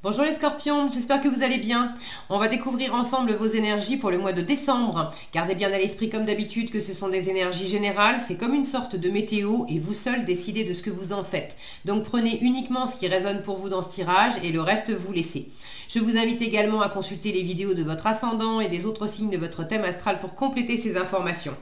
Bonjour les scorpions, j'espère que vous allez bien. On va découvrir ensemble vos énergies pour le mois de décembre. Gardez bien à l'esprit comme d'habitude que ce sont des énergies générales, c'est comme une sorte de météo et vous seul décidez de ce que vous en faites. Donc prenez uniquement ce qui résonne pour vous dans ce tirage et le reste vous laissez. Je vous invite également à consulter les vidéos de votre ascendant et des autres signes de votre thème astral pour compléter ces informations.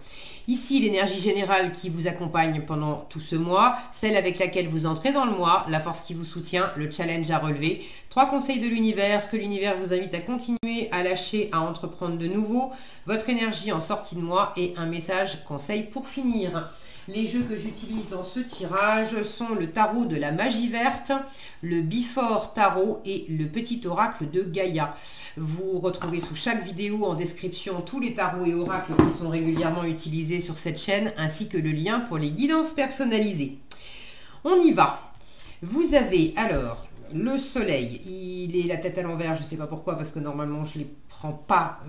Ici, l'énergie générale qui vous accompagne pendant tout ce mois, celle avec laquelle vous entrez dans le mois, la force qui vous soutient, le challenge à relever, 3 conseils de l'univers, ce que l'univers vous invite à continuer, à lâcher, à entreprendre de nouveau, votre énergie en sortie de mois et un message conseil pour finir. Les jeux que j'utilise dans ce tirage sont le tarot de la magie verte, le Before Tarot et le petit oracle de Gaïa. Vous retrouvez sous chaque vidéo en description tous les tarots et oracles qui sont régulièrement utilisés sur cette chaîne, ainsi que le lien pour les guidances personnalisées. On y va. Vous avez alors le soleil, il est la tête à l'envers, je ne sais pas pourquoi, parce que normalement je ne les prends pas...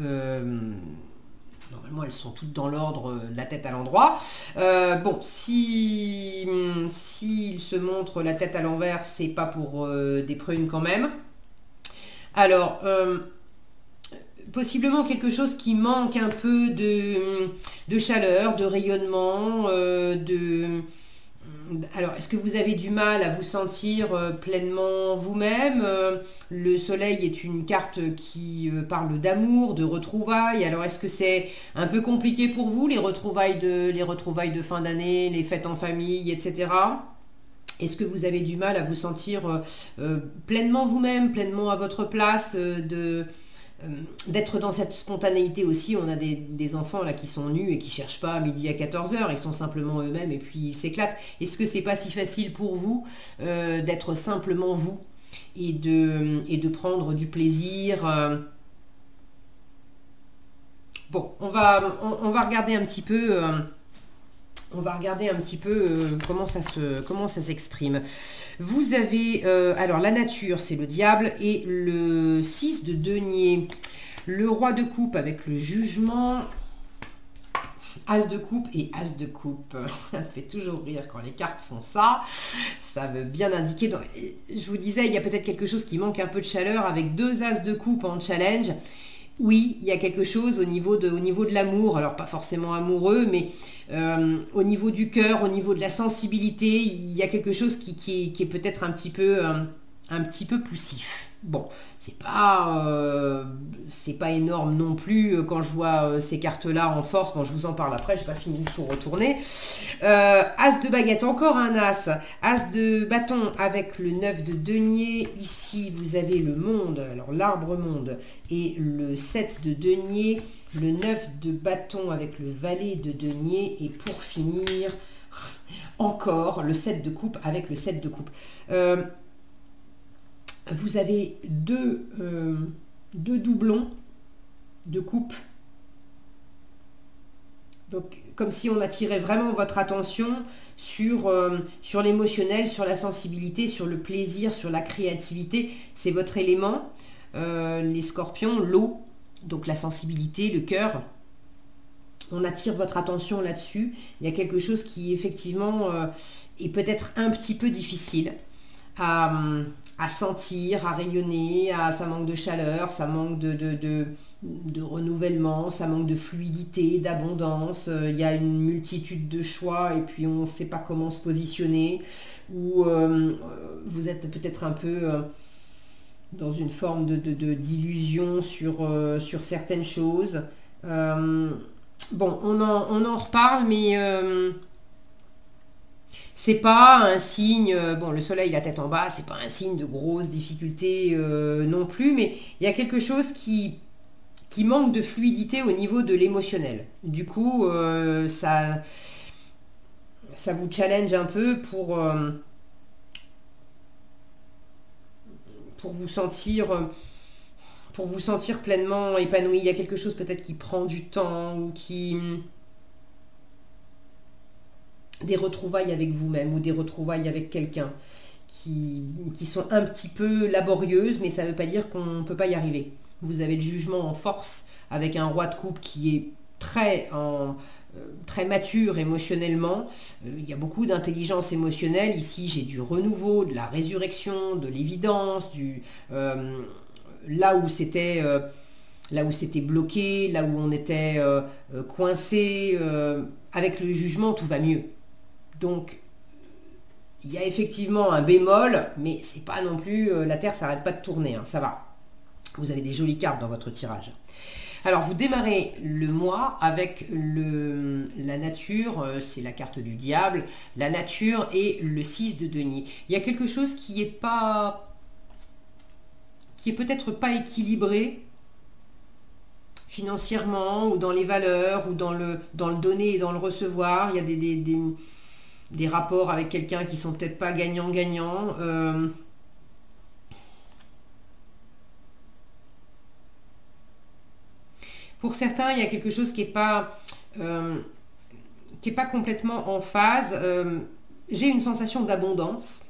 Normalement, elles sont toutes dans l'ordre, la tête à l'endroit. Bon, s'il se montre la tête à l'envers, c'est pas pour des prunes quand même. Alors, possiblement quelque chose qui manque un peu de chaleur, de rayonnement, Alors, est-ce que vous avez du mal à vous sentir pleinement vous-même? Le soleil est une carte qui parle d'amour, de retrouvailles. Alors, est-ce que c'est un peu compliqué pour vous, les retrouvailles de fin d'année, les fêtes en famille, etc.? Est-ce que vous avez du mal à vous sentir pleinement vous-même, pleinement à votre place, d'être dans cette spontanéité aussi? On a des enfants là qui sont nus et qui cherchent pas à midi à 14 heures, ils sont simplement eux-mêmes et puis ils s'éclatent. Est-ce que c'est pas si facile pour vous d'être simplement vous et de prendre du plaisir? Bon, on va regarder un petit peu... On va regarder un petit peu comment ça s'exprime. Vous avez, alors la nature, c'est le diable et le 6 de denier. Le roi de coupe avec le jugement, as de coupe et as de coupe. Ça me fait toujours rire quand les cartes font ça. Ça veut bien indiquer... je vous disais, il y a peut-être quelque chose qui manque un peu de chaleur avec 2 as de coupe en challenge. Oui, il y a quelque chose au niveau de l'amour, alors pas forcément amoureux, mais au niveau du cœur, au niveau de la sensibilité, il y a quelque chose qui est peut-être un petit peu poussif. Bon, c'est pas énorme non plus quand je vois ces cartes-là en force. Quand je vous en parle après, j'ai pas fini de tout retourner. As de baguette, encore un as. As de bâton avec le 9 de denier. Ici, vous avez le monde, alors l'arbre monde, et le 7 de denier, le 9 de bâton avec le valet de denier, et pour finir, encore le 7 de coupe avec le 7 de coupe. Vous avez deux doublons de coupe. Donc, comme si on attirait vraiment votre attention sur l'émotionnel, sur la sensibilité, sur le plaisir, sur la créativité. C'est votre élément, les scorpions, l'eau, donc la sensibilité, le cœur. On attire votre attention là-dessus. Il y a quelque chose qui, effectivement, est peut-être un petit peu difficile à sentir, à rayonner, ça manque de chaleur, ça manque de renouvellement, ça manque de fluidité, d'abondance. Il y a une multitude de choix et puis on ne sait pas comment se positionner, ou vous êtes peut-être un peu dans une forme d'illusion sur certaines choses. Bon, on en reparle, mais... c'est pas un signe, bon, le soleil la tête en bas, c'est pas un signe de grosses difficultés non plus, mais il y a quelque chose qui manque de fluidité au niveau de l'émotionnel. Du coup, ça vous challenge un peu pour vous sentir pleinement épanoui. Il y a quelque chose peut-être qui prend du temps ou des retrouvailles avec vous-même ou des retrouvailles avec quelqu'un qui sont un petit peu laborieuses, mais ça ne veut pas dire qu'on ne peut pas y arriver. Vous avez le jugement en force avec un roi de coupe qui est très très mature émotionnellement. Il y a beaucoup d'intelligence émotionnelle. Ici, j'ai du renouveau, de la résurrection, de l'évidence, là où c'était bloqué, là où on était coincé. Avec le jugement, tout va mieux. Donc, il y a effectivement un bémol, mais c'est pas non plus la Terre s'arrête pas de tourner, hein, ça va. Vous avez des jolies cartes dans votre tirage. Alors, vous démarrez le mois avec la nature, c'est la carte du diable, la nature et le 6 de denier. Il y a quelque chose qui est peut-être pas équilibré financièrement, ou dans les valeurs, ou dans le donner et dans le recevoir. Il y a des rapports avec quelqu'un qui sont peut-être pas gagnant-gagnant. Pour certains, il y a quelque chose qui n'est pas complètement en phase. J'ai une sensation d'abondance.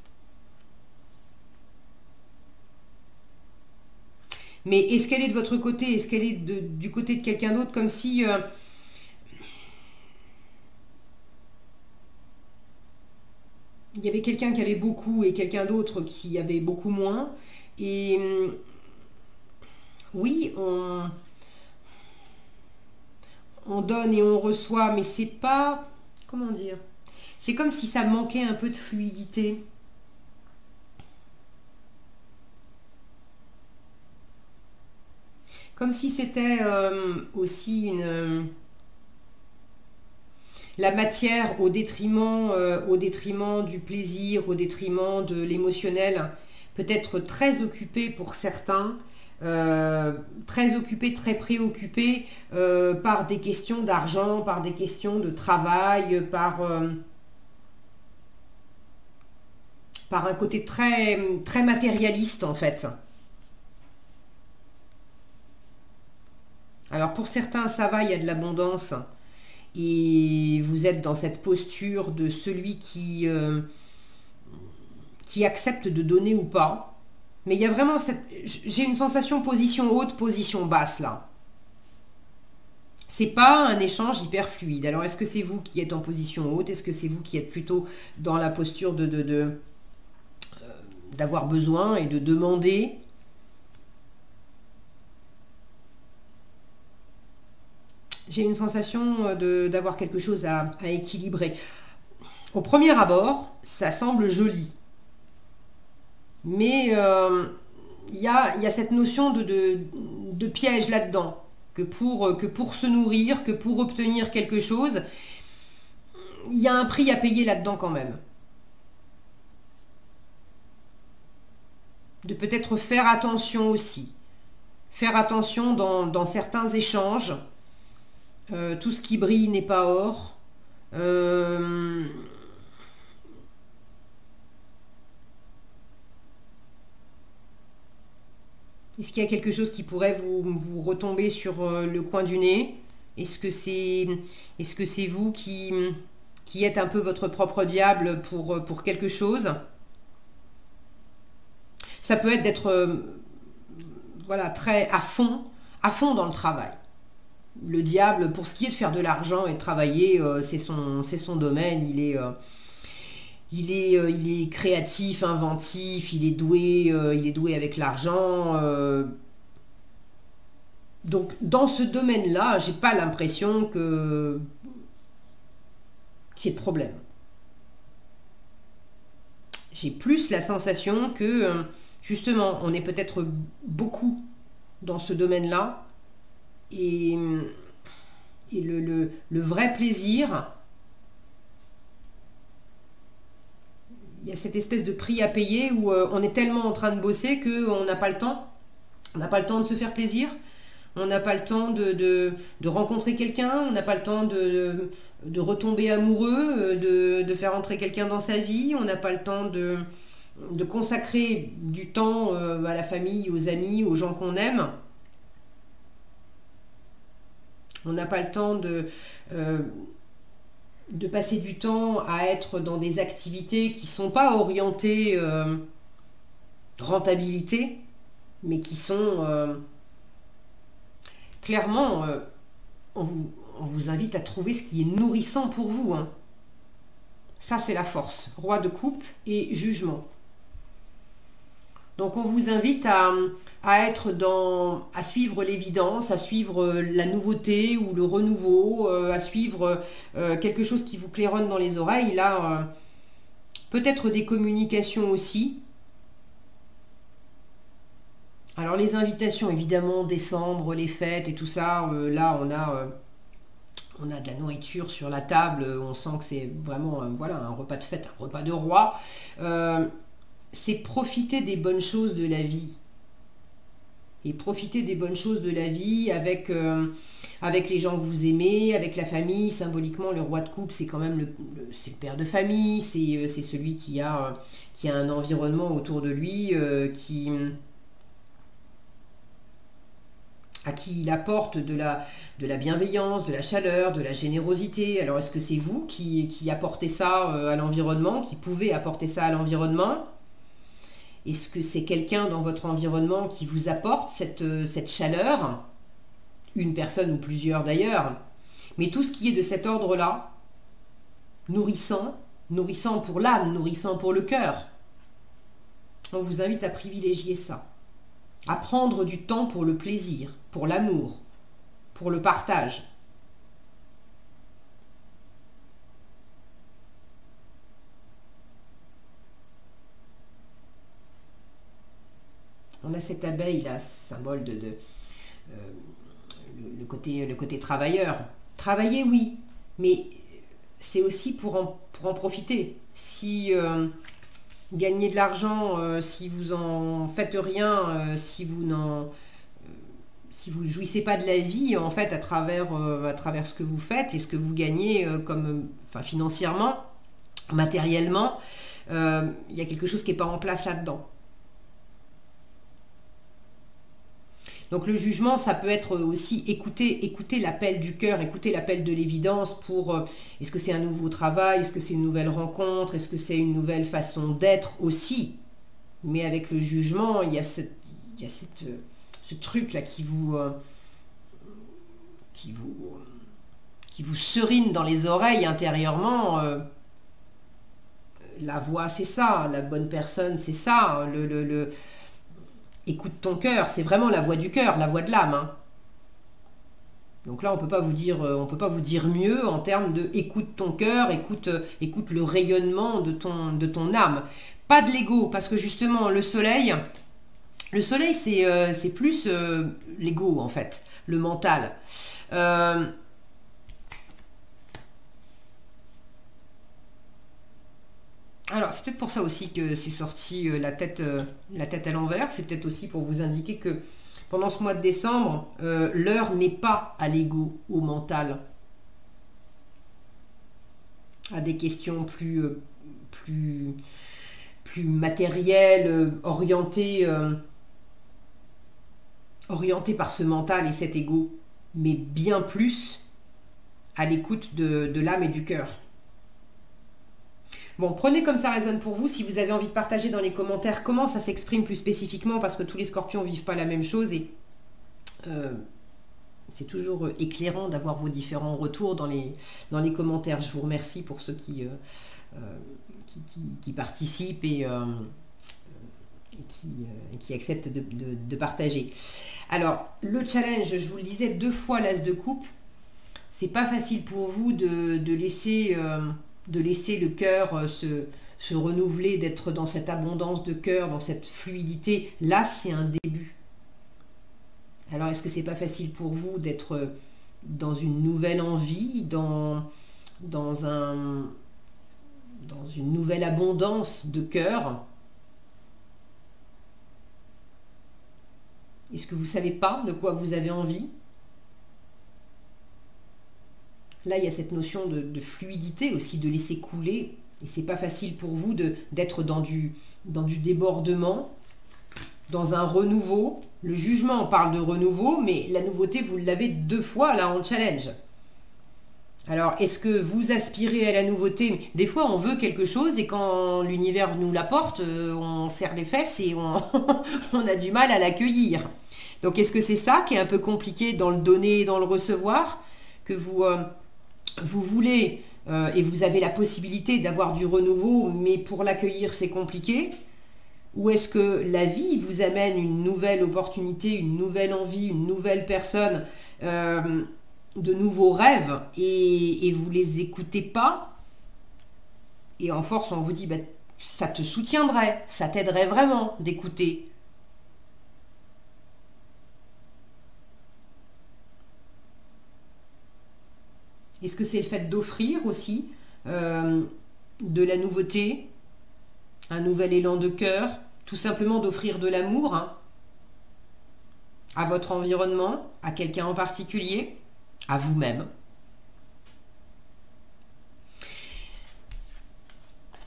Mais est-ce qu'elle est de votre côté? Est-ce qu'elle est du côté de quelqu'un d'autre? Comme si il y avait quelqu'un qui avait beaucoup et quelqu'un d'autre qui avait beaucoup moins. Et oui, on donne et on reçoit, mais c'est pas... Comment dire? C'est comme si ça manquait un peu de fluidité. Comme si c'était aussi la matière au détriment du plaisir, au détriment de l'émotionnel, peut-être très occupé pour certains, très occupé, très préoccupé par des questions d'argent, par des questions de travail, par un côté très, très matérialiste en fait. Alors pour certains, ça va, il y a de l'abondance et vous êtes dans cette posture de celui qui accepte de donner ou pas. Mais il y a vraiment j'ai une sensation position haute, position basse là. C'est pas un échange hyper fluide. Alors est-ce que c'est vous qui êtes en position haute? Est-ce que c'est vous qui êtes plutôt dans la posture d'avoir besoin et de demander? J'ai une sensation d'avoir quelque chose à équilibrer. Au premier abord, ça semble joli. Mais il y a cette notion de piège là-dedans. Que pour se nourrir, que pour obtenir quelque chose, il y a un prix à payer là-dedans quand même. De peut-être faire attention aussi. Faire attention dans certains échanges. Tout ce qui brille n'est pas or. Est-ce qu'il y a quelque chose qui pourrait vous retomber sur le coin du nez? Est-ce que c'est vous qui êtes un peu votre propre diable pour quelque chose? Ça peut être d'être voilà, très à fond dans le travail. Le diable, pour ce qui est de faire de l'argent et de travailler, c'est son domaine. Il est créatif, inventif, il est doué avec l'argent. Donc, dans ce domaine-là, j'ai pas l'impression qu'il y ait de problème. J'ai plus la sensation que, justement, on est peut-être beaucoup dans ce domaine-là. Et le vrai plaisir, il y a cette espèce de prix à payer où on est tellement en train de bosser qu'on n'a pas le temps. On n'a pas le temps de se faire plaisir. On n'a pas le temps de rencontrer quelqu'un. On n'a pas le temps de retomber amoureux, de faire entrer quelqu'un dans sa vie. On n'a pas le temps de consacrer du temps à la famille, aux amis, aux gens qu'on aime. On n'a pas le temps de passer du temps à être dans des activités qui ne sont pas orientées rentabilité, mais qui sont clairement, on on vous invite à trouver ce qui est nourrissant pour vous, hein. Ça, c'est la force. Roi de coupe et jugement. Donc, on vous invite à suivre l'évidence, à suivre la nouveauté ou le renouveau, à suivre quelque chose qui vous claironne dans les oreilles. Là, peut-être des communications aussi. Alors, les invitations, évidemment, décembre, les fêtes et tout ça, là, on a de la nourriture sur la table, on sent que c'est vraiment voilà, un repas de fête, un repas de roi. C'est profiter des bonnes choses de la vie. Et profiter des bonnes choses de la vie avec les gens que vous aimez, avec la famille. Symboliquement, le roi de coupe, c'est quand même c'est le père de famille, c'est celui qui a un environnement autour de lui à qui il apporte de la bienveillance, de la chaleur, de la générosité. Alors, est-ce que c'est vous qui apportez ça à l'environnement, qui pouvez apporter ça à l'environnement? Est-ce que c'est quelqu'un dans votre environnement qui vous apporte cette chaleur? Une personne ou plusieurs d'ailleurs. Mais tout ce qui est de cet ordre-là, nourrissant pour l'âme, nourrissant pour le cœur, on vous invite à privilégier ça. À prendre du temps pour le plaisir, pour l'amour, pour le partage. On a cette abeille là, symbole le côté travailleur. Travailler, oui, mais c'est aussi pour en profiter. Si gagner de l'argent, si vous en faites rien, si vous jouissez pas de la vie en fait à travers ce que vous faites et ce que vous gagnez financièrement, matériellement, il y a quelque chose qui n'est pas en place là-dedans. Donc le jugement, ça peut être aussi écouter l'appel du cœur, écouter l'appel de l'évidence pour est-ce que c'est un nouveau travail, est-ce que c'est une nouvelle rencontre, est-ce que c'est une nouvelle façon d'être aussi. Mais avec le jugement, il y a ce truc là qui vous serine dans les oreilles intérieurement. La voix, c'est ça, la bonne personne, c'est ça, écoute ton cœur, c'est vraiment la voix du cœur, la voix de l'âme. Hein. Donc là, on peut pas vous dire mieux en termes de écoute ton cœur, écoute le rayonnement de ton âme. Pas de l'ego, parce que justement, le soleil, c'est plus l'ego en fait, le mental. Alors, c'est peut-être pour ça aussi que c'est sorti la tête à l'envers. C'est peut-être aussi pour vous indiquer que pendant ce mois de décembre, l'heure n'est pas à l'ego, au mental, à des questions plus matérielles, orientées par ce mental et cet ego, mais bien plus à l'écoute de l'âme et du cœur. Bon, prenez comme ça résonne pour vous. Si vous avez envie de partager dans les commentaires comment ça s'exprime plus spécifiquement, parce que tous les scorpions ne vivent pas la même chose et c'est toujours éclairant d'avoir vos différents retours dans les commentaires. Je vous remercie pour ceux qui participent et qui acceptent de partager. Alors, le challenge, je vous le disais, 2 fois l'as de coupe. C'est pas facile pour vous de laisser le cœur se renouveler, d'être dans cette abondance de cœur, dans cette fluidité. Là, c'est un début. Alors, est-ce que c'est pas facile pour vous d'être dans une nouvelle envie, dans une nouvelle abondance de cœur? Est-ce que vous ne savez pas de quoi vous avez envie? Là, il y a cette notion de fluidité aussi, de laisser couler. Et c'est pas facile pour vous d'être dans du débordement, dans un renouveau. Le jugement, on parle de renouveau, mais la nouveauté, vous l'avez 2 fois là en challenge. Alors, est-ce que vous aspirez à la nouveauté? Des fois, on veut quelque chose et quand l'univers nous l'apporte, on serre les fesses et on a du mal à l'accueillir. Donc, est-ce que c'est ça qui est un peu compliqué dans le donner et dans le recevoir? que vous voulez et vous avez la possibilité d'avoir du renouveau, mais pour l'accueillir, c'est compliqué? Ou est-ce que la vie vous amène une nouvelle opportunité, une nouvelle envie, une nouvelle personne, de nouveaux rêves, et vous les écoutez pas? Et en force, on vous dit, ben, ça te soutiendrait, ça t'aiderait vraiment d'écouter. Est-ce que c'est le fait d'offrir aussi de la nouveauté, un nouvel élan de cœur, tout simplement d'offrir de l'amour, hein, à votre environnement, à quelqu'un en particulier, à vous-même?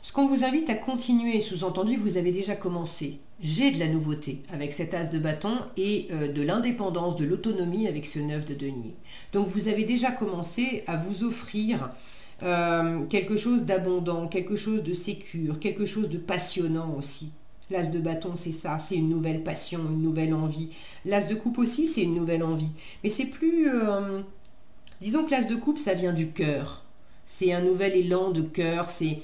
Ce qu'on vous invite à continuer, sous-entendu, vous avez déjà commencé. J'ai de la nouveauté avec cet as de bâton et de l'indépendance, de l'autonomie avec ce 9 de denier. Donc vous avez déjà commencé à vous offrir quelque chose d'abondant, quelque chose de sécure, quelque chose de passionnant aussi. L'as de bâton, c'est ça, c'est une nouvelle passion, une nouvelle envie. L'as de coupe aussi, c'est une nouvelle envie. Mais c'est plus... disons que l'as de coupe, ça vient du cœur. C'est un nouvel élan de cœur, c'est...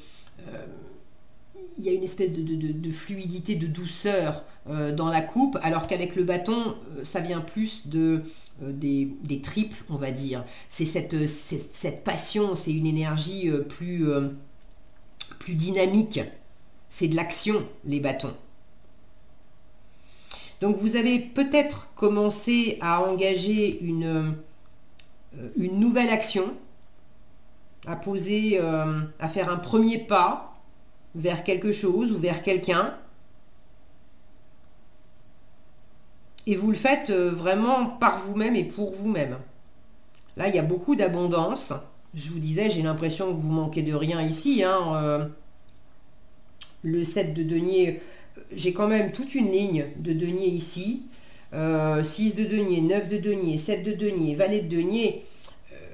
il y a une espèce de fluidité, de douceur dans la coupe, alors qu'avec le bâton, ça vient plus des tripes, on va dire. C'est cette passion, c'est une énergie plus dynamique. C'est de l'action, les bâtons. Donc vous avez peut-être commencé à engager une nouvelle action, à poser, à faire un premier pas vers quelque chose ou vers quelqu'un. Et vous le faites vraiment par vous-même et pour vous-même. Là, il y a beaucoup d'abondance. Je vous disais, j'ai l'impression que vous manquez de rien ici, hein. Le 7 de denier, j'ai quand même toute une ligne de denier ici. 6 de denier, 9 de denier, 7 de denier, valet de denier.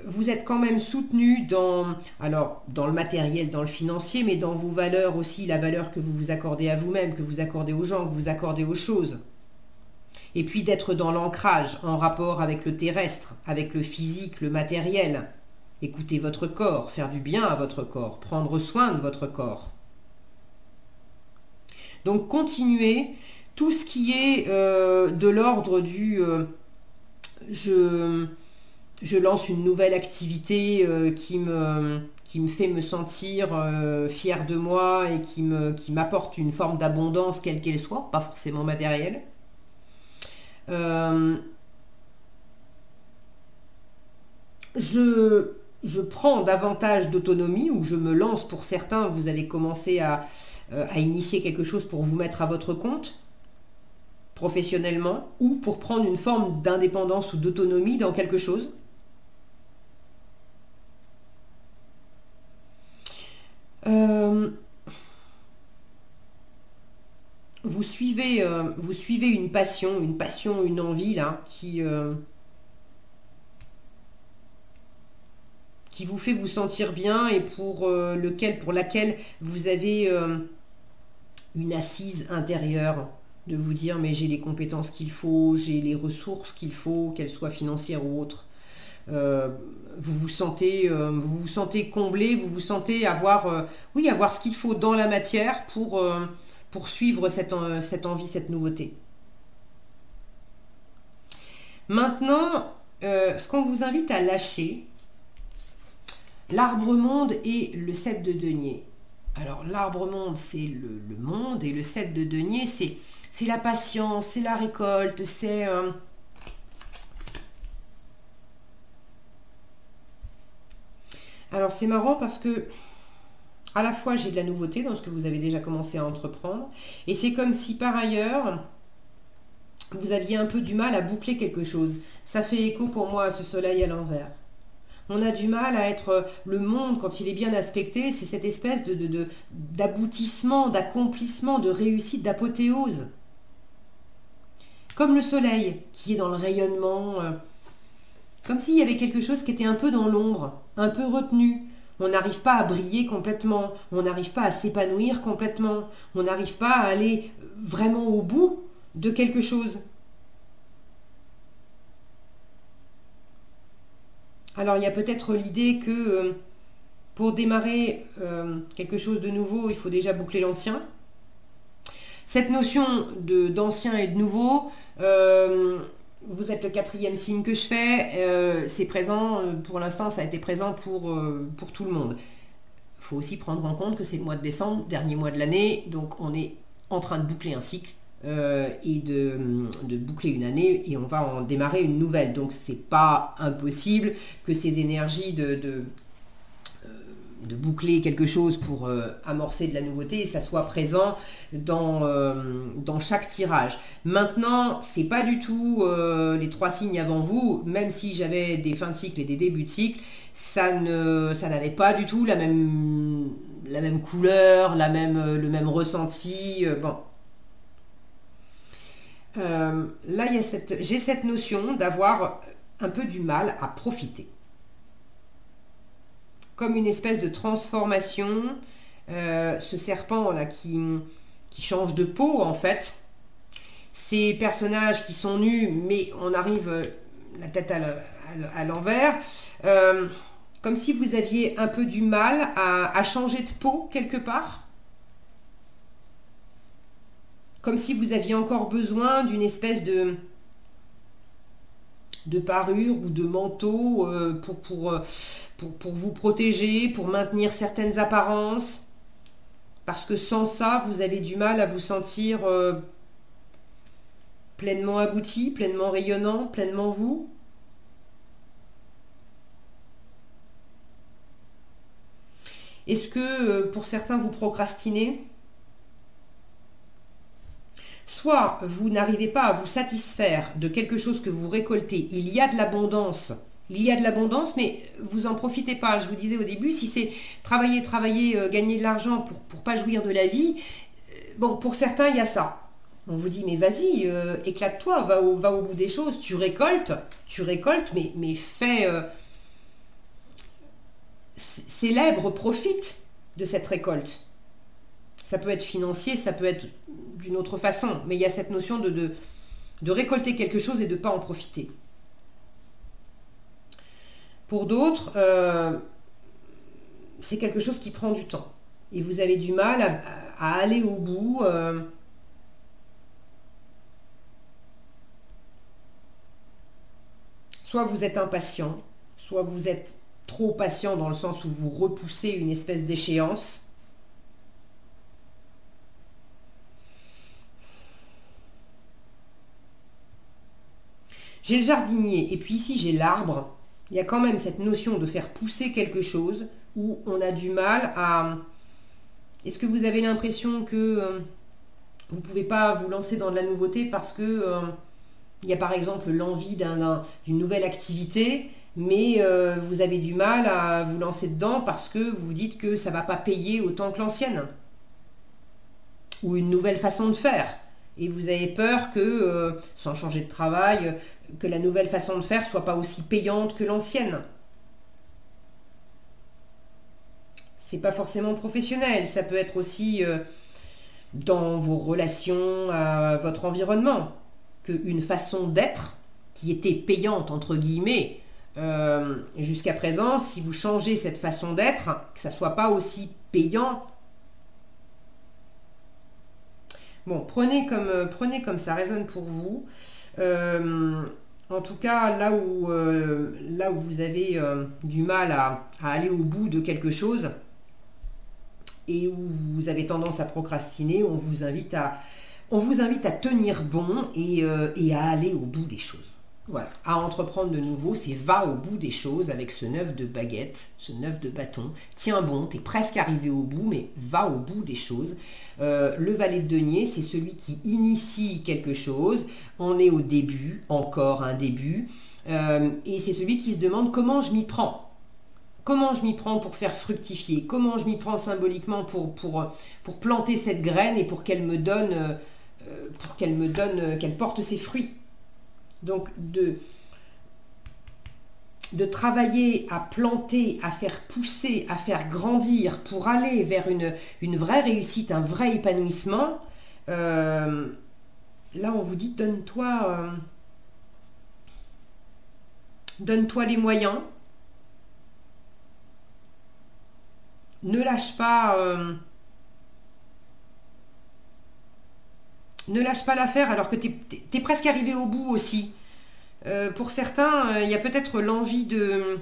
Vous êtes quand même soutenu dans le matériel, dans le financier, mais dans vos valeurs aussi, la valeur que vous vous accordez à vous-même, que vous accordez aux gens, que vous accordez aux choses. Et puis d'être dans l'ancrage, en rapport avec le terrestre, avec le physique, le matériel. Écoutez votre corps, faire du bien à votre corps, prendre soin de votre corps. Donc continuez tout ce qui est de l'ordre du je lance une nouvelle activité qui me fait me sentir fier de moi et qui m'apporte une forme d'abondance quelle qu'elle soit, pas forcément matérielle. Je prends davantage d'autonomie, ou je me lance. Pour certains, vous avez commencé à initier quelque chose pour vous mettre à votre compte professionnellement, ou pour prendre une forme d'indépendance ou d'autonomie dans quelque chose. Vous suivez une passion, une envie là, qui vous fait vous sentir bien et pour laquelle vous avez une assise intérieure de vous dire, mais j'ai les compétences qu'il faut, j'ai les ressources qu'il faut, qu'elles soient financières ou autres. Vous vous sentez comblé, vous vous sentez avoir ce qu'il faut dans la matière pour suivre cette envie, cette nouveauté. Maintenant, ce qu'on vous invite à lâcher, l'arbre-monde et le 7 de denier. Alors, l'arbre-monde, c'est le monde, et le 7 de denier, c'est la patience, c'est la récolte, c'est... Alors, c'est marrant parce que, à la fois, j'ai de la nouveauté dans ce que vous avez déjà commencé à entreprendre, et c'est comme si, par ailleurs, vous aviez un peu du mal à boucler quelque chose. Ça fait écho pour moi à ce soleil à l'envers. On a du mal à être... Le monde, quand il est bien aspecté, c'est cette espèce d'aboutissement, d'accomplissement, de réussite, d'apothéose. Comme le soleil, qui est dans le rayonnement, comme s'il y avait quelque chose qui était un peu dans l'ombre, un peu retenu. On n'arrive pas à briller complètement, on n'arrive pas à s'épanouir complètement, on n'arrive pas à aller vraiment au bout de quelque chose. Alors, il y a peut-être l'idée que pour démarrer quelque chose de nouveau, il faut déjà boucler l'ancien. Cette notion d'ancien et de nouveau, vous êtes le 4e signe que je fais, c'est présent, pour l'instant ça a été présent pour tout le monde. Il faut aussi prendre en compte que c'est le mois de décembre, dernier mois de l'année, donc on est en train de boucler un cycle et de boucler une année et on va en démarrer une nouvelle. Donc c'est pas impossible que ces énergies de boucler quelque chose pour amorcer de la nouveauté et ça soit présent dans chaque tirage. Maintenant, c'est pas du tout les 3 signes avant vous, même si j'avais des fins de cycle et des débuts de cycle, ça n'avait pas du tout la même couleur, le même ressenti. Bon. Là, j'ai cette notion d'avoir un peu du mal à profiter. Comme une espèce de transformation, ce serpent là qui change de peau en fait, ces personnages qui sont nus mais on arrive la tête à l'envers, comme si vous aviez un peu du mal à changer de peau quelque part, comme si vous aviez encore besoin d'une espèce de parure ou de manteau pour vous protéger, pour maintenir certaines apparences, parce que sans ça, vous avez du mal à vous sentir pleinement abouti, pleinement rayonnant, pleinement vous. Est-ce que pour certains, vous procrastinez ? Soit vous n'arrivez pas à vous satisfaire de quelque chose que vous récoltez, il y a de l'abondance, mais vous n'en profitez pas. Je vous disais au début, si c'est travailler, gagner de l'argent pour pas jouir de la vie, bon, pour certains, il y a ça. On vous dit, mais vas-y, éclate-toi, va au bout des choses, tu récoltes, mais fais... célèbre, profite de cette récolte. Ça peut être financier, ça peut être d'une autre façon, mais il y a cette notion de récolter quelque chose et de ne pas en profiter. Pour d'autres, c'est quelque chose qui prend du temps. Et vous avez du mal à aller au bout. Soit vous êtes impatient, soit vous êtes trop patient dans le sens où vous repoussez une espèce d'échéance. J'ai le jardinier et puis ici j'ai l'arbre. Il y a quand même cette notion de faire pousser quelque chose où on a du mal à... Est-ce que vous avez l'impression que vous ne pouvez pas vous lancer dans de la nouveauté parce que il y a par exemple l'envie d'une nouvelle activité, mais vous avez du mal à vous lancer dedans parce que vous vous dites que ça ne va pas payer autant que l'ancienne ou une nouvelle façon de faire. Et vous avez peur que, sans changer de travail, que la nouvelle façon de faire soit pas aussi payante que l'ancienne. C'est pas forcément professionnel, ça peut être aussi dans vos relations, à votre environnement, qu'une façon d'être qui était payante entre guillemets jusqu'à présent, si vous changez cette façon d'être, que ça soit pas aussi payant. Bon, prenez comme ça résonne pour vous. En tout cas, là où vous avez du mal à aller au bout de quelque chose et où vous avez tendance à procrastiner, on vous invite à tenir bon et à aller au bout des choses. Voilà, à entreprendre de nouveau, c'est va au bout des choses avec ce 9 de baguette, ce 9 de bâton. Tiens bon, tu es presque arrivé au bout, mais va au bout des choses. Le valet de denier, c'est celui qui initie quelque chose. On est au début, encore un début. Et c'est celui qui se demande comment je m'y prends. Comment je m'y prends pour faire fructifier? Comment je m'y prends symboliquement pour planter cette graine et pour qu'elle me donne, qu'elle porte ses fruits? Donc de travailler à planter, à faire pousser, à faire grandir pour aller vers une vraie réussite, un vrai épanouissement, là on vous dit donne-toi les moyens, ne lâche pas, ne lâche pas l'affaire alors que tu es presque arrivé au bout aussi. Pour certains, il y a peut-être l'envie de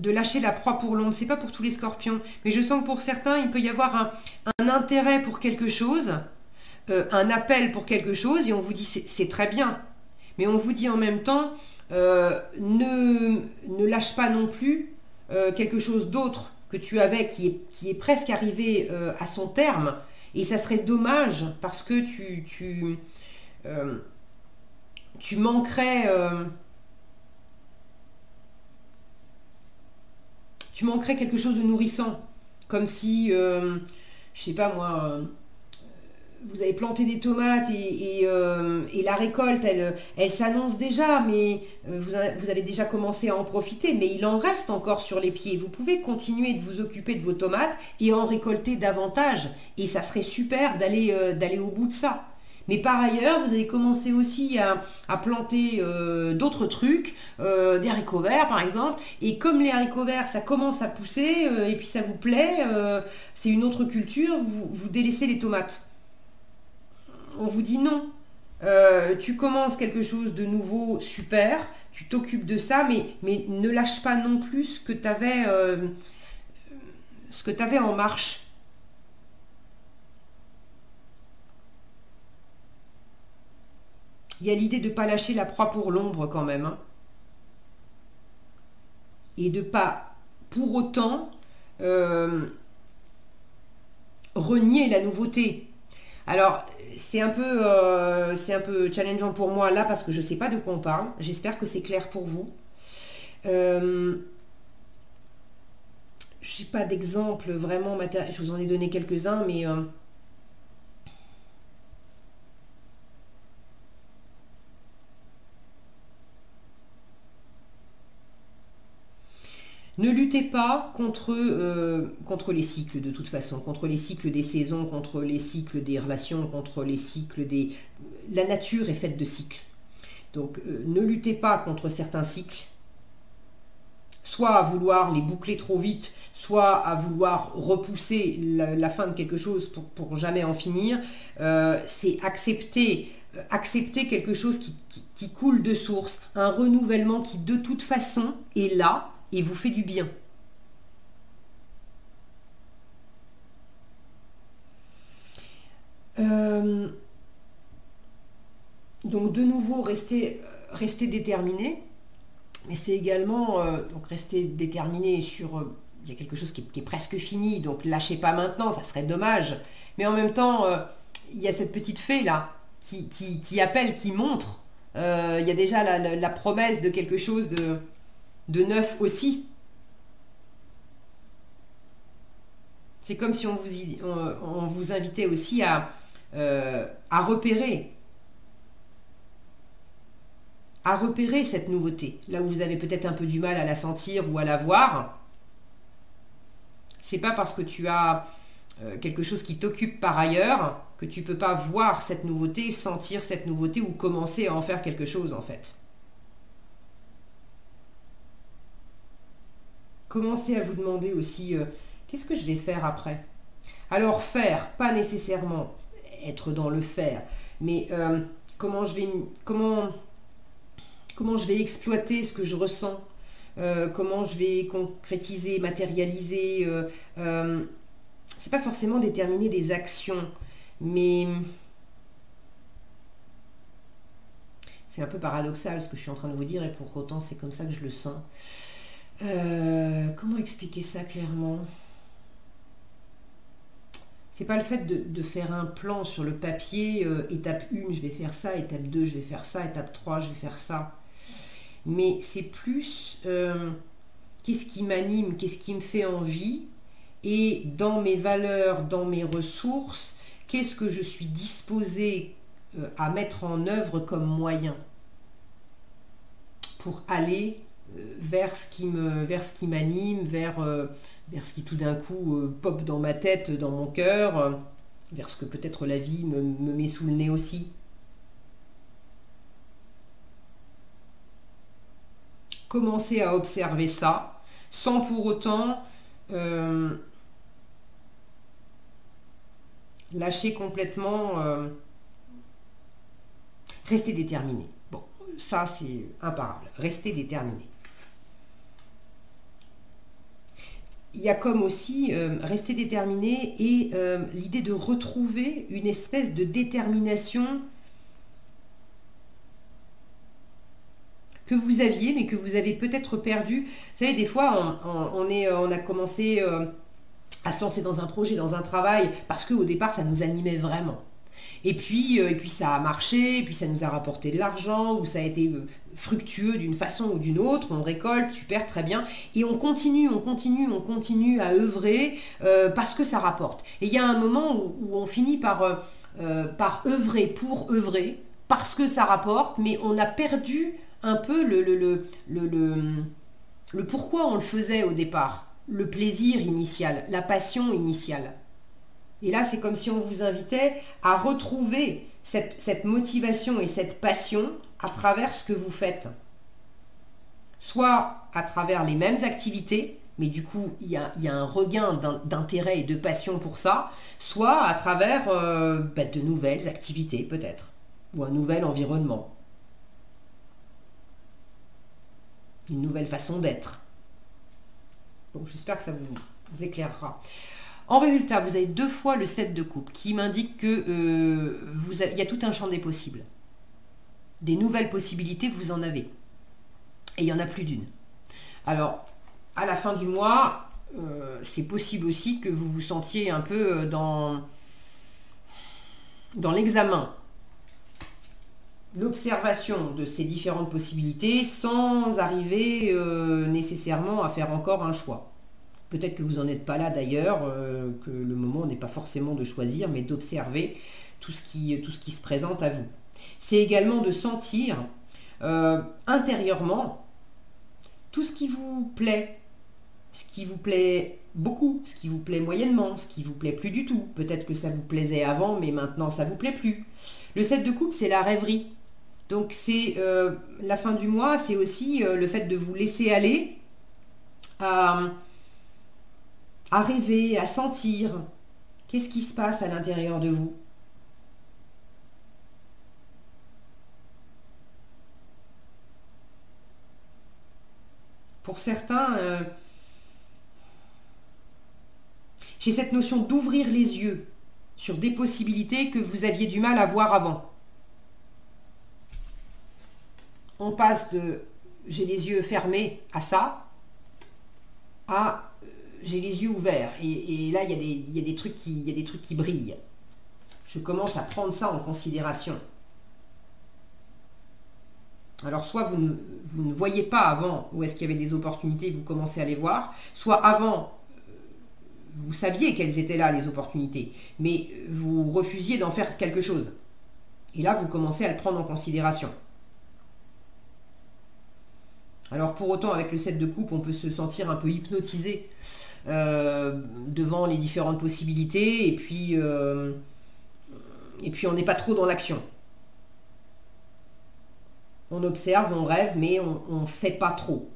lâcher la proie pour l'ombre. C'est pas pour tous les scorpions, mais je sens que pour certains, il peut y avoir un intérêt pour quelque chose, un appel pour quelque chose, et on vous dit c'est très bien. Mais on vous dit en même temps, ne lâche pas non plus quelque chose d'autre que tu avais qui est presque arrivé à son terme. Et ça serait dommage parce que euh, tu manquerais, tu manquerais quelque chose de nourrissant. Comme si, je sais pas moi, vous avez planté des tomates et la récolte, elle s'annonce déjà, mais vous avez déjà commencé à en profiter, mais il en reste encore sur les pieds. Vous pouvez continuer de vous occuper de vos tomates et en récolter davantage. Et ça serait super d'aller au bout de ça. Mais par ailleurs, vous avez commencé aussi à planter d'autres trucs, des haricots verts par exemple. Et comme les haricots verts, ça commence à pousser et puis ça vous plaît, c'est une autre culture, vous délaissez les tomates. On vous dit non. Tu commences quelque chose de nouveau, super, tu t'occupes de ça, mais ne lâche pas non plus ce que tu avais en marche. Il y a l'idée de ne pas lâcher la proie pour l'ombre quand même, hein. Et de ne pas, pour autant, renier la nouveauté. Alors, c'est un peu challengeant pour moi là parce que je ne sais pas de quoi on parle. J'espère que c'est clair pour vous. Euh, je n'ai pas d'exemple vraiment matériel. Je vous en ai donné quelques-uns, mais ne luttez pas contre les cycles de toute façon, contre les cycles des saisons, contre les cycles des relations, contre les cycles des... La nature est faite de cycles. Donc ne luttez pas contre certains cycles, soit à vouloir les boucler trop vite, soit à vouloir repousser la fin de quelque chose pour jamais en finir. C'est accepter quelque chose qui coule de source, un renouvellement qui de toute façon est là et vous fait du bien. Donc de nouveau, rester déterminé, mais c'est également donc rester déterminé sur... il y a quelque chose qui est presque fini, donc lâchez pas maintenant, ça serait dommage. Mais en même temps, il y a cette petite fée là qui appelle, qui montre. Il y a déjà la promesse de quelque chose de neuf aussi. C'est comme si on vous invitait aussi à repérer cette nouveauté. Là où vous avez peut-être un peu du mal à la sentir ou à la voir, c'est pas parce que tu as quelque chose qui t'occupe par ailleurs que tu peux pas voir cette nouveauté, sentir cette nouveauté ou commencer à en faire quelque chose en fait. Commencez à vous demander aussi qu'est-ce que je vais faire après. Alors faire, pas nécessairement être dans le faire, mais comment je vais exploiter ce que je ressens, comment je vais concrétiser, matérialiser. C'est pas forcément déterminer des actions, mais c'est un peu paradoxal ce que je suis en train de vous dire et pour autant c'est comme ça que je le sens. Comment expliquer ça clairement? C'est pas le fait de faire un plan sur le papier, étape 1 je vais faire ça, étape 2 je vais faire ça, étape 3 je vais faire ça. Mais c'est plus qu'est-ce qui m'anime, qu'est-ce qui me fait envie, et dans mes valeurs, dans mes ressources, qu'est-ce que je suis disposée à mettre en œuvre comme moyen pour aller vers ce qui m'anime, vers ce qui tout d'un coup pop dans ma tête, dans mon cœur, vers ce que peut-être la vie me met sous le nez aussi. Commencer à observer ça, sans pour autant lâcher complètement, rester déterminé. Bon, ça c'est imparable, rester déterminé. Il y a comme aussi rester déterminé et l'idée de retrouver une espèce de détermination que vous aviez, mais que vous avez peut-être perdu. Vous savez, des fois, on a commencé à se lancer dans un projet, dans un travail, parce qu'au départ, ça nous animait vraiment. Et puis ça a marché, et puis ça nous a rapporté de l'argent, ou ça a été fructueux d'une façon ou d'une autre, on récolte, super, très bien, et on continue à œuvrer parce que ça rapporte. Et il y a un moment où on finit par œuvrer pour œuvrer, parce que ça rapporte, mais on a perdu un peu le pourquoi on le faisait au départ, le plaisir initial, la passion initiale. Et là, c'est comme si on vous invitait à retrouver cette motivation et cette passion à travers ce que vous faites. Soit à travers les mêmes activités, mais du coup, il y a un regain d'intérêt et de passion pour ça, soit à travers de nouvelles activités peut-être, ou un nouvel environnement. Une nouvelle façon d'être. Donc j'espère que ça vous éclairera. En résultat, vous avez 2 fois le 7 de coupe qui m'indique que il y a tout un champ des possibles. Des nouvelles possibilités, vous en avez. Et il y en a plus d'une. Alors, à la fin du mois, c'est possible aussi que vous vous sentiez un peu dans l'examen, l'observation de ces différentes possibilités sans arriver nécessairement à faire encore un choix. Peut-être que vous n'en êtes pas là d'ailleurs, que le moment n'est pas forcément de choisir, mais d'observer tout ce qui se présente à vous. C'est également de sentir intérieurement tout ce qui vous plaît beaucoup, ce qui vous plaît moyennement, ce qui vous plaît plus du tout. Peut-être que ça vous plaisait avant, mais maintenant ça vous plaît plus. Le 7 de coupe, c'est la rêverie. Donc c'est la fin du mois, c'est aussi le fait de vous laisser aller à rêver, à sentir. Qu'est-ce qui se passe à l'intérieur de vous? Pour certains, j'ai cette notion d'ouvrir les yeux sur des possibilités que vous aviez du mal à voir avant. On passe de j'ai les yeux fermés à ça, à j'ai les yeux ouverts. Et là, il y a des trucs qui brillent. Je commence à prendre ça en considération. Alors, soit vous ne voyez pas avant où est-ce qu'il y avait des opportunités, vous commencez à les voir, soit avant, vous saviez quelles étaient là les opportunités, mais vous refusiez d'en faire quelque chose. Et là, vous commencez à le prendre en considération. Alors, pour autant, avec le 7 de coupe, on peut se sentir un peu hypnotisé devant les différentes possibilités, et puis on n'est pas trop dans l'action. On observe, on rêve, mais on ne fait pas trop.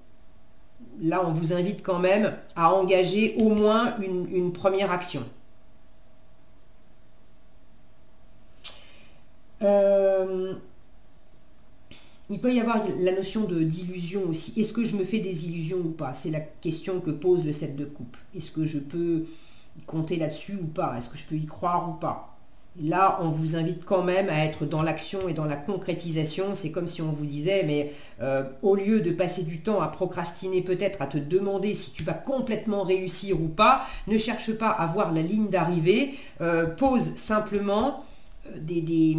Là, on vous invite quand même à engager au moins une première action. Il peut y avoir la notion d'illusion aussi. Est-ce que je me fais des illusions ou pas? C'est la question que pose le 7 de coupe. Est-ce que je peux compter là-dessus ou pas? Est-ce que je peux y croire ou pas? Là, on vous invite quand même à être dans l'action et dans la concrétisation. C'est comme si on vous disait, mais au lieu de passer du temps à procrastiner peut-être, à te demander si tu vas complètement réussir ou pas, ne cherche pas à voir la ligne d'arrivée. Pose simplement des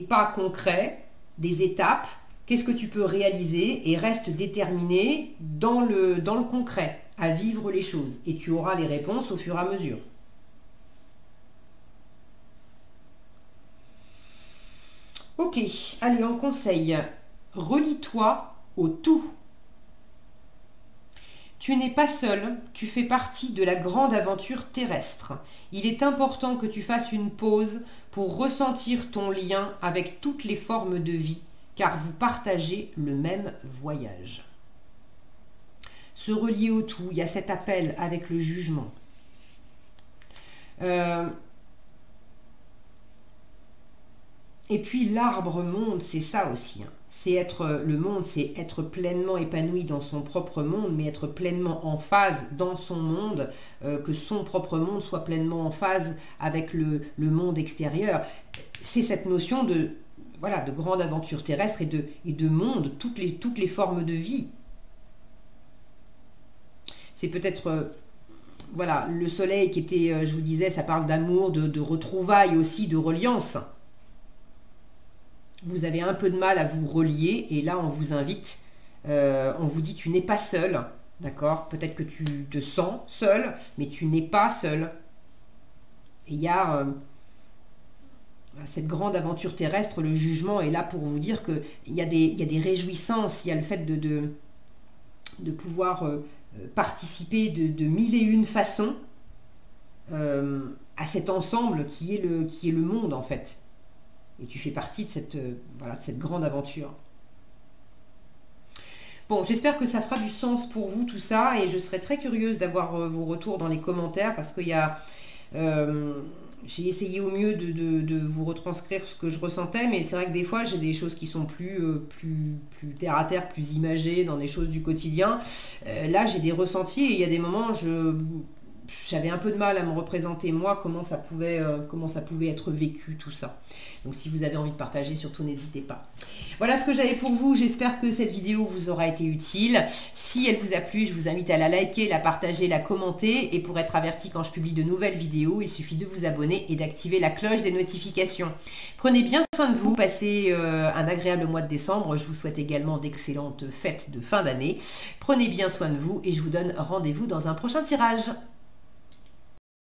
pas concrets, des étapes. Qu'est-ce que tu peux réaliser? Et reste déterminé dans le concret, à vivre les choses. Et tu auras les réponses au fur et à mesure. Ok, allez, en conseil, relie-toi au tout. Tu n'es pas seul, tu fais partie de la grande aventure terrestre. Il est important que tu fasses une pause pour ressentir ton lien avec toutes les formes de vie, car vous partagez le même voyage. se relier au tout. Il y a cet appel avec le jugement. Et puis l'arbre monde, c'est ça aussi. Hein. C'est être le monde, c'est être pleinement épanoui dans son propre monde, mais être pleinement en phase dans son monde, que son propre monde soit pleinement en phase avec le monde extérieur. C'est cette notion de, voilà, de grande aventure terrestre et de monde, toutes les formes de vie. C'est peut-être voilà, le soleil qui était, je vous disais, ça parle d'amour, de retrouvailles aussi, de reliance. Vous avez un peu de mal à vous relier et là on vous invite, on vous dit tu n'es pas seul, d'accord? Peut-être que tu te sens seul, mais tu n'es pas seul. Et il y a cette grande aventure terrestre, le jugement est là pour vous dire qu'il y a des réjouissances, il y a le fait de pouvoir participer de mille et une façons à cet ensemble qui est le monde en fait. Et tu fais partie de voilà, de cette grande aventure. Bon, j'espère que ça fera du sens pour vous tout ça. Et je serais très curieuse d'avoir vos retours dans les commentaires. Parce qu'il y a... j'ai essayé au mieux de vous retranscrire ce que je ressentais. Mais c'est vrai que des fois, j'ai des choses qui sont plus terre à terre, plus imagées dans des choses du quotidien. Là, j'ai des ressentis. Et il y a des moments, j'avais un peu de mal à me représenter moi comment ça pouvait être vécu tout ça. Donc si vous avez envie de partager, surtout n'hésitez pas. Voilà ce que j'avais pour vous. J'espère que cette vidéo vous aura été utile. Si elle vous a plu, je vous invite à la liker, la partager, la commenter. Et pour être averti quand je publie de nouvelles vidéos, il suffit de vous abonner et d'activer la cloche des notifications. Prenez bien soin de vous. Passez un agréable mois de décembre. Je vous souhaite également d'excellentes fêtes de fin d'année. Prenez bien soin de vous et je vous donne rendez-vous dans un prochain tirage.